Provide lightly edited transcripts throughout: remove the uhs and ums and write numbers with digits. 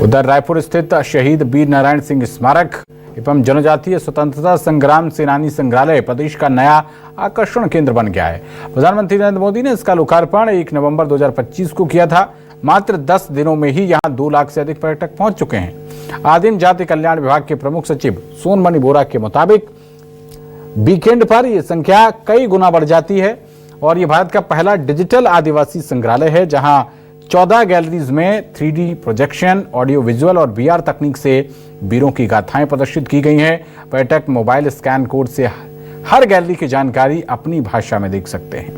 उधर रायपुर स्थित शहीद वीर नारायण सिंह स्मारक एवं जनजातीय स्वतंत्रता संग्राम सेनानी संग्रहालय प्रदेश का नया आकर्षण केंद्र बन गया है। प्रधानमंत्री नरेंद्र मोदी ने इसका लोकार्पण 1 नवंबर 2025 को किया था। मात्र 10 दिनों में ही यहां 2 लाख से अधिक पर्यटक पहुंच चुके हैं। आदिम जाति कल्याण विभाग के प्रमुख सचिव सोनमणि बोरा के मुताबिक वीकेंड पर यह संख्या कई गुना बढ़ जाती है और ये भारत का पहला डिजिटल आदिवासी संग्रहालय है, जहां 14 गैलरीज में 3D प्रोजेक्शन, ऑडियो विजुअल और VR तकनीक से वीरों की गाथाएं प्रदर्शित की गई हैं। पर्यटक मोबाइल स्कैन कोड से हर गैलरी की जानकारी अपनी भाषा में देख सकते हैं।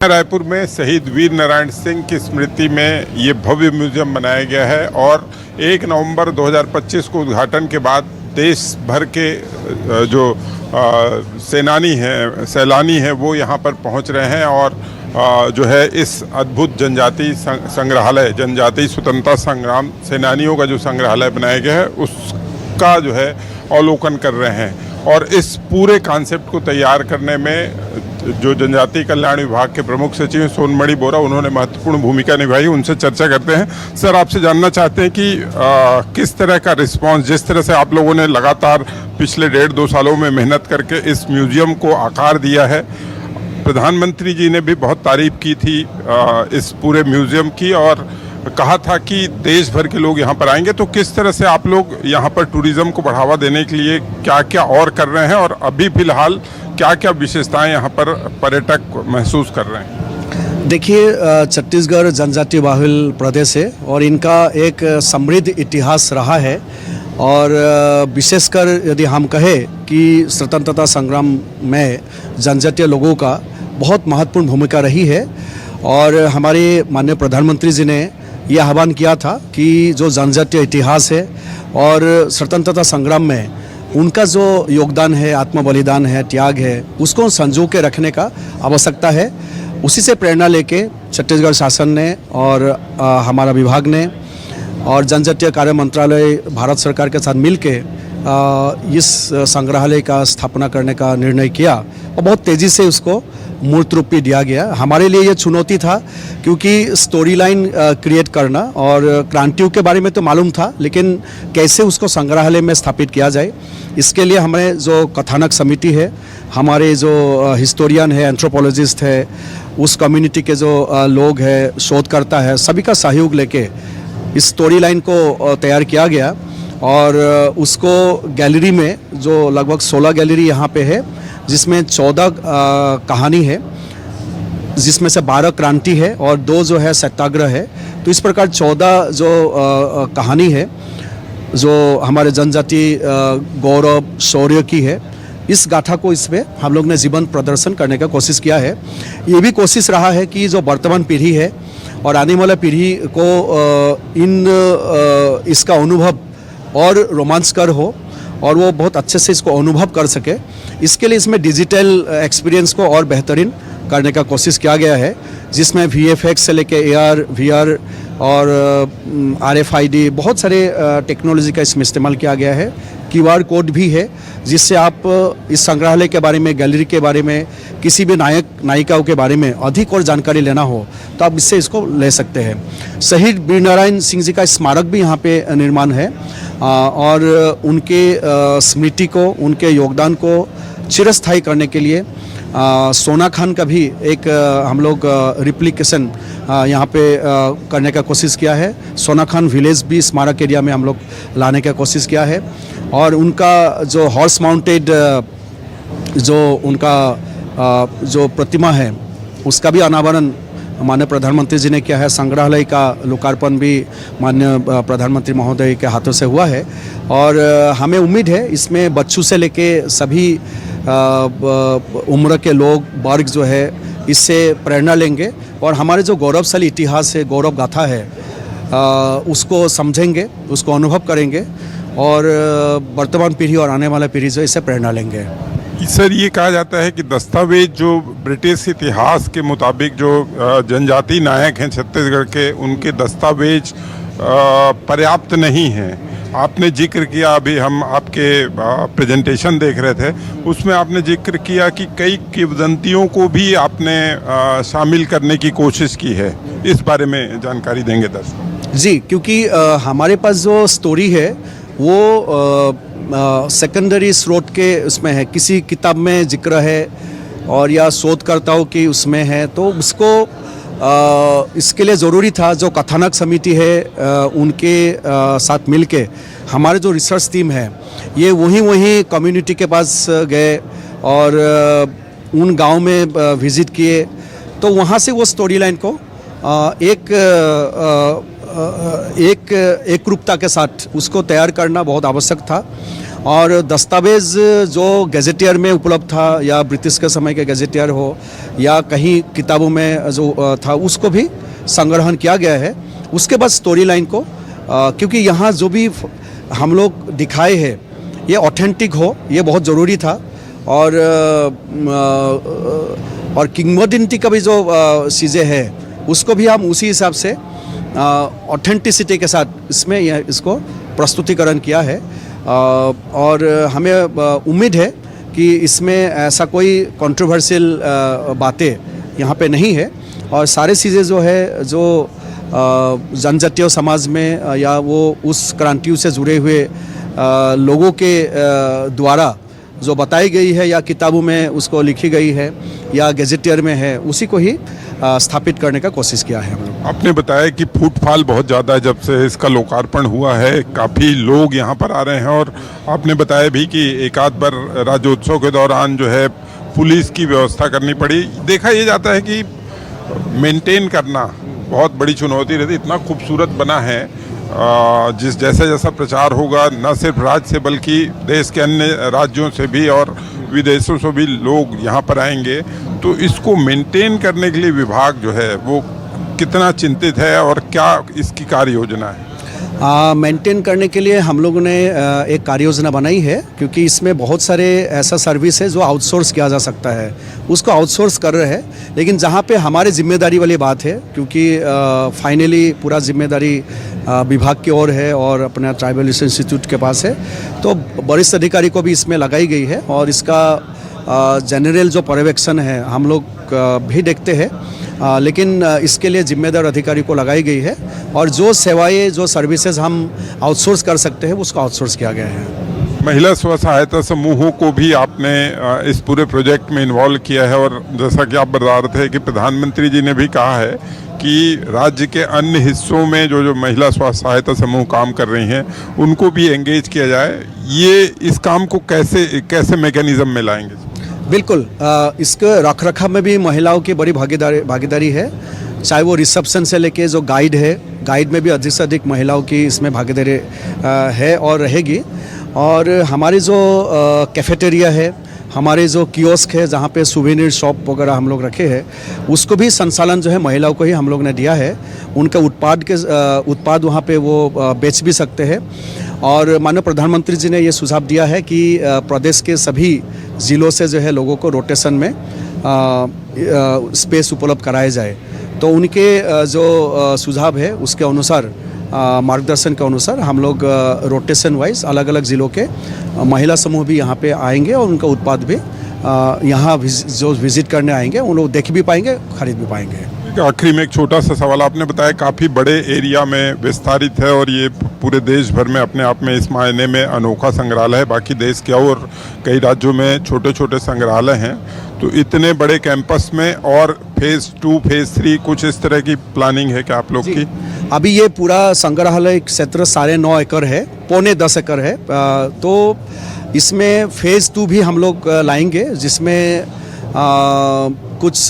रायपुर में शहीद वीर नारायण सिंह की स्मृति में ये भव्य म्यूजियम बनाया गया है और 1 नवंबर 2025 को उद्घाटन के बाद देश भर के जो सैलानी हैं वो यहाँ पर पहुँच रहे हैं और जो है इस अद्भुत जनजातीय संग्रहालय, जनजातीय स्वतंत्रता संग्राम सेनानियों का जो संग्रहालय बनाया गया है उसका जो है अवलोकन कर रहे हैं। और इस पूरे कॉन्सेप्ट को तैयार करने में जो जनजातीय कल्याण विभाग के प्रमुख सचिव सोनमणि बोरा, उन्होंने महत्वपूर्ण भूमिका निभाई। उनसे चर्चा करते हैं। सर, आपसे जानना चाहते हैं कि किस तरह का रिस्पांस, जिस तरह से आप लोगों ने लगातार पिछले 1.5-2 सालों में मेहनत करके इस म्यूजियम को आकार दिया है, प्रधानमंत्री जी ने भी बहुत तारीफ की थी इस पूरे म्यूजियम की और कहा था कि देश भर के लोग यहाँ पर आएंगे, तो किस तरह से आप लोग यहाँ पर टूरिज्म को बढ़ावा देने के लिए क्या क्या और कर रहे हैं और अभी फिलहाल क्या क्या विशेषताएं यहाँ पर पर्यटक महसूस कर रहे हैं? देखिए, छत्तीसगढ़ जनजातीय बहुल प्रदेश है और इनका एक समृद्ध इतिहास रहा है और विशेषकर यदि हम कहें कि स्वतंत्रता संग्राम में जनजातीय लोगों का बहुत महत्वपूर्ण भूमिका रही है और हमारे माननीय प्रधानमंत्री जी ने यह आह्वान किया था कि जो जनजातीय इतिहास है और स्वतंत्रता संग्राम में उनका जो योगदान है, आत्म बलिदान है, त्याग है, उसको संजो के रखने का आवश्यकता है। उसी से प्रेरणा लेके छत्तीसगढ़ शासन ने और हमारा विभाग ने और जनजातीय कार्य मंत्रालय भारत सरकार के साथ मिलके इस संग्रहालय का स्थापना करने का निर्णय किया और बहुत तेज़ी से उसको मूर्त रूप भी दिया गया। हमारे लिए ये चुनौती था क्योंकि स्टोरी लाइन क्रिएट करना और क्रांतियों के बारे में तो मालूम था, लेकिन कैसे उसको संग्रहालय में स्थापित किया जाए, इसके लिए हमें जो कथानक समिति है, हमारे जो हिस्टोरियन है, एंथ्रोपोलॉजिस्ट है, उस कम्युनिटी के जो लोग हैं, शोधकर्ता है, सभी का सहयोग लेके इस स्टोरी लाइन को तैयार किया गया और उसको गैलरी में जो लगभग 16 गैलरी यहाँ पे है, जिसमें 14 कहानी है, जिसमें से 12 क्रांति है और 2 जो है सत्याग्रह है। तो इस प्रकार 14 जो कहानी है जो हमारे जनजाति गौरव शौर्य की है, इस गाथा को इसमें हम लोग ने जीवंत प्रदर्शन करने का कोशिश किया है। ये भी कोशिश रहा है कि जो वर्तमान पीढ़ी है और आने वाला पीढ़ी को इसका अनुभव और रोमांचकर हो और वो बहुत अच्छे से इसको अनुभव कर सके, इसके लिए इसमें डिजिटल एक्सपीरियंस को और बेहतरीन करने का कोशिश किया गया है, जिसमें VFX से लेके AR, VR और RFID बहुत सारे टेक्नोलॉजी का इसमें इस्तेमाल किया गया है। QR कोड भी है, जिससे आप इस संग्रहालय के बारे में, गैलरी के बारे में, किसी भी नायक नायिकाओं के बारे में अधिक और जानकारी लेना हो तो आप इससे इसको ले सकते हैं। शहीद वीर नारायण सिंह जी का स्मारक भी यहाँ पे निर्माण है और उनके स्मृति को, उनके योगदान को चिरस्थायी करने के लिए सोना खान का भी एक हम लोग रिप्लिकेशन यहाँ पे करने का कोशिश किया है। सोना खान विलेज भी स्मारक एरिया में हम लोग लाने का कोशिश किया है और उनका जो हॉर्स माउंटेड जो उनका जो प्रतिमा है, उसका भी अनावरण माननीय प्रधानमंत्री जी ने किया है। संग्रहालय का लोकार्पण भी माननीय प्रधानमंत्री महोदय के हाथों से हुआ है और हमें उम्मीद है इसमें बच्चों से लेके सभी उम्र के लोग, वर्ग जो है, इससे प्रेरणा लेंगे और हमारे जो गौरवशाली इतिहास है, गौरव गाथा है, उसको समझेंगे, उसको अनुभव करेंगे और वर्तमान पीढ़ी और आने वाला पीढ़ी जो इससे प्रेरणा लेंगे। सर, ये कहा जाता है कि दस्तावेज जो ब्रिटिश इतिहास के मुताबिक जो जनजातीय नायक हैं छत्तीसगढ़ के, उनके दस्तावेज पर्याप्त नहीं हैं। आपने जिक्र किया, अभी हम आपके प्रेजेंटेशन देख रहे थे, उसमें आपने जिक्र किया कि कई किंवदंतियों को भी आपने शामिल करने की कोशिश की है। इस बारे में जानकारी देंगे दर्शक जी, क्योंकि हमारे पास जो स्टोरी है वो सेकेंडरी स्रोत के उसमें है, किसी किताब में जिक्र है और या शोधकर्ताओं की उसमें है, तो उसको इसके लिए ज़रूरी था जो कथानक समिति है उनके साथ मिलके हमारे जो रिसर्च टीम है ये वहीं कम्युनिटी के पास गए और उन गांव में विज़िट किए, तो वहाँ से वो स्टोरी लाइन को एक रूपता के साथ उसको तैयार करना बहुत आवश्यक था। और दस्तावेज़ जो गैजेटियर में उपलब्ध था या ब्रिटिश के समय के गैजेटियर हो या कहीं किताबों में जो था उसको भी संग्रहण किया गया है। उसके बाद स्टोरी लाइन को क्योंकि यहाँ जो भी हम लोग दिखाए हैं ये ऑथेंटिक हो, ये बहुत ज़रूरी था। और किंवदंती का भी जो चीज़ें हैं उसको भी हम उसी हिसाब से ऑथेंटिसिटी के साथ इसमें इसको प्रस्तुतिकरण किया है। और हमें उम्मीद है कि इसमें ऐसा कोई कंट्रोवर्शियल बातें यहाँ पे नहीं है और सारे चीज़ें जो है जो जनजातीय समाज में या वो उस क्रांतियों से जुड़े हुए लोगों के द्वारा जो बताई गई है या किताबों में उसको लिखी गई है या गैजेटियर में है उसी को ही स्थापित करने का कोशिश किया है हम लोग। आपने बताया कि फुटफॉल बहुत ज़्यादा है, जब से इसका लोकार्पण हुआ है काफ़ी लोग यहाँ पर आ रहे हैं और आपने बताया भी कि एक आध बार राज्योत्सव के दौरान जो है पुलिस की व्यवस्था करनी पड़ी। देखा ये जाता है कि मेंटेन करना बहुत बड़ी चुनौती रहती, इतना खूबसूरत बना है। जैसा जैसा प्रचार होगा न सिर्फ राज्य से बल्कि देश के अन्य राज्यों से भी और विदेशों से भी लोग यहाँ पर आएंगे, तो इसको मेंटेन करने के लिए विभाग जो है वो कितना चिंतित है और क्या इसकी कार्य योजना है? मेंटेन करने के लिए हम लोगों ने एक कार्य योजना बनाई है, क्योंकि इसमें बहुत सारे ऐसा सर्विस है जो आउटसोर्स किया जा सकता है, उसको आउटसोर्स कर रहे हैं। लेकिन जहाँ पे हमारे जिम्मेदारी वाली बात है, क्योंकि फाइनली पूरा जिम्मेदारी विभाग की ओर है और अपना ट्राइबल रिसर्च इंस्टीट्यूट के पास है, तो वरिष्ठ अधिकारी को भी इसमें लगाई गई है और इसका जनरल जो पर्यवेक्षण है हम लोग भी देखते हैं। लेकिन इसके लिए जिम्मेदार अधिकारी को लगाई गई है और जो सेवाएं जो सर्विसेज हम आउटसोर्स कर सकते हैं उसको आउटसोर्स किया गया है। महिला स्व सहायता समूहों को भी आपने इस पूरे प्रोजेक्ट में इन्वॉल्व किया है और जैसा कि आप बता रहे थे कि प्रधानमंत्री जी ने भी कहा है कि राज्य के अन्य हिस्सों में जो महिला स्व सहायता समूह काम कर रही हैं उनको भी एंगेज किया जाए। ये इस काम को कैसे मैकेनिज्म में लाएंगे? बिल्कुल, इसके रख रखाव में भी महिलाओं की बड़ी भागीदारी है, चाहे वो रिसेप्शन से लेके जो गाइड है, गाइड में भी अधिक से अधिक महिलाओं की इसमें भागीदारी है और रहेगी। और हमारी जो कैफेटेरिया है, हमारे जो कियोस्क है जहाँ पे सुवेनिर शॉप वगैरह हम लोग रखे हैं, उसको भी संचालन जो है महिलाओं को ही हम लोग ने दिया है। उनका उत्पाद वहाँ पे वो बेच भी सकते हैं। और माननीय प्रधानमंत्री जी ने ये सुझाव दिया है कि प्रदेश के सभी ज़िलों से जो है लोगों को रोटेशन में स्पेस उपलब्ध कराया जाए, तो उनके जो सुझाव है उसके अनुसार मार्गदर्शन के अनुसार हम लोग रोटेशन वाइज अलग अलग ज़िलों के महिला समूह भी यहाँ पे आएंगे और उनका उत्पाद भी यहाँ जो विज़िट करने आएंगे उन लोग देख भी पाएंगे, खरीद भी पाएंगे। आखिरी में एक छोटा सा सवाल, आपने बताया काफ़ी बड़े एरिया में विस्तारित है और ये पूरे देश भर में अपने आप में इस मायने में अनोखा संग्रहालय है। बाकी देश के और कई राज्यों में छोटे छोटे संग्रहालय हैं, तो इतने बड़े कैंपस में और फेज़ 2 फेज़ 3 कुछ इस तरह की प्लानिंग है क्या आप लोग की? अभी ये पूरा संग्रहालय क्षेत्र 9.5 एकड़ है, 9.25 एकड़ है, तो इसमें फेज़ 2 भी हम लोग लाएंगे, जिसमें कुछ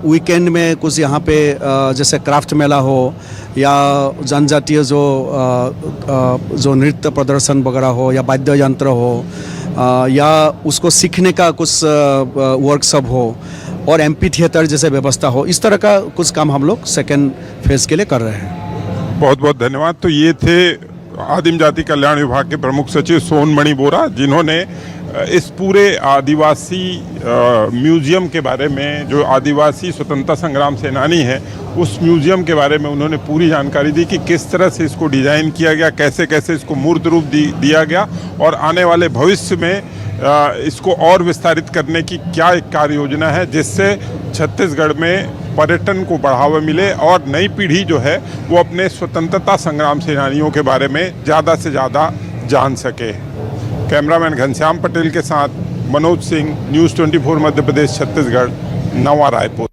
वीकेंड में कुछ यहाँ पे जैसे क्राफ्ट मेला हो या जनजातीय जो नृत्य प्रदर्शन वगैरह हो या वाद्य यंत्र हो या उसको सीखने का कुछ वर्कशॉप हो और एमपी थिएटर जैसे व्यवस्था हो, इस तरह का कुछ काम हम लोग सेकेंड फेज़ के लिए कर रहे हैं। बहुत बहुत धन्यवाद। तो ये थे आदिम जाति कल्याण विभाग के प्रमुख सचिव सोनमणि बोरा, जिन्होंने इस पूरे आदिवासी म्यूज़ियम के बारे में, जो आदिवासी स्वतंत्रता संग्राम सेनानी है उस म्यूज़ियम के बारे में उन्होंने पूरी जानकारी दी कि किस तरह से इसको डिज़ाइन किया गया, कैसे कैसे इसको मूर्त रूप दिया गया और आने वाले भविष्य में इसको और विस्तारित करने की क्या एक कार्य योजना है, जिससे छत्तीसगढ़ में पर्यटन को बढ़ावा मिले और नई पीढ़ी जो है वो अपने स्वतंत्रता संग्राम सेनानियों के बारे में ज़्यादा से ज़्यादा जान सके। कैमरामैन घनश्याम पटेल के साथ मनोज सिंह, न्यूज़ 24 मध्य प्रदेश छत्तीसगढ़, नवा रायपुर।